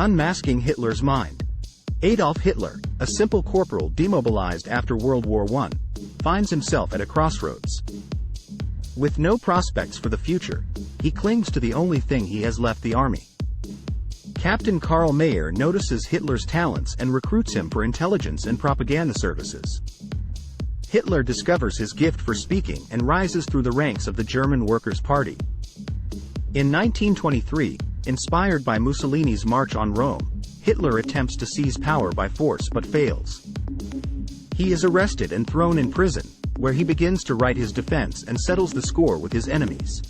Unmasking Hitler's Mind. Adolf Hitler, a simple corporal demobilized after World War I, finds himself at a crossroads. With no prospects for the future, he clings to the only thing he has left: the army. Captain Karl Mayer notices Hitler's talents and recruits him for intelligence and propaganda services. Hitler discovers his gift for speaking and rises through the ranks of the German Workers' Party. In 1923, inspired by Mussolini's March on Rome, Hitler attempts to seize power by force but fails. He is arrested and thrown in prison, where he begins to write his defense and settles the score with his enemies.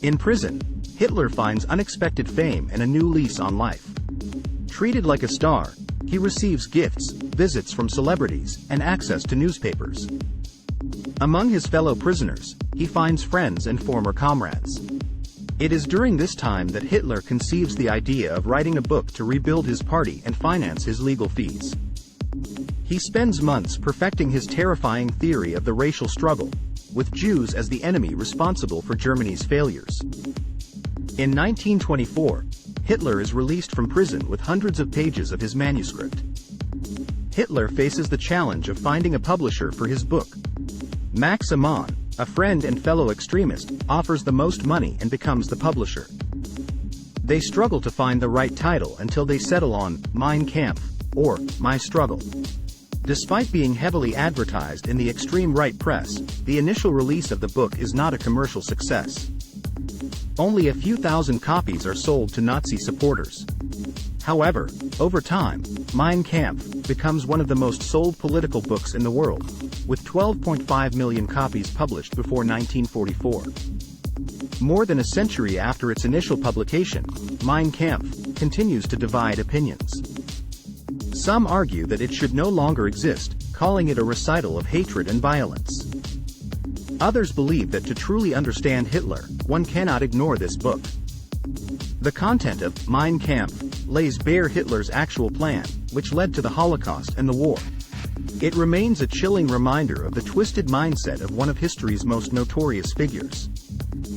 In prison, Hitler finds unexpected fame and a new lease on life. Treated like a star, he receives gifts, visits from celebrities, and access to newspapers. Among his fellow prisoners, he finds friends and former comrades. It is during this time that Hitler conceives the idea of writing a book to rebuild his party and finance his legal fees. He spends months perfecting his terrifying theory of the racial struggle, with Jews as the enemy responsible for Germany's failures. In 1924, Hitler is released from prison with hundreds of pages of his manuscript. Hitler faces the challenge of finding a publisher for his book. Max Amann, a friend and fellow extremist, offers the most money and becomes the publisher. They struggle to find the right title until they settle on Mein Kampf, or My Struggle. Despite being heavily advertised in the extreme right press, the initial release of the book is not a commercial success. Only a few thousand copies are sold to Nazi supporters. However, over time, Mein Kampf becomes one of the most sold political books in the world, with 12.5 million copies published before 1944. More than a century after its initial publication, Mein Kampf continues to divide opinions. Some argue that it should no longer exist, calling it a recital of hatred and violence. Others believe that to truly understand Hitler, one cannot ignore this book. The content of Mein Kampf lays bare Hitler's actual plan, which led to the Holocaust and the war. It remains a chilling reminder of the twisted mindset of one of history's most notorious figures.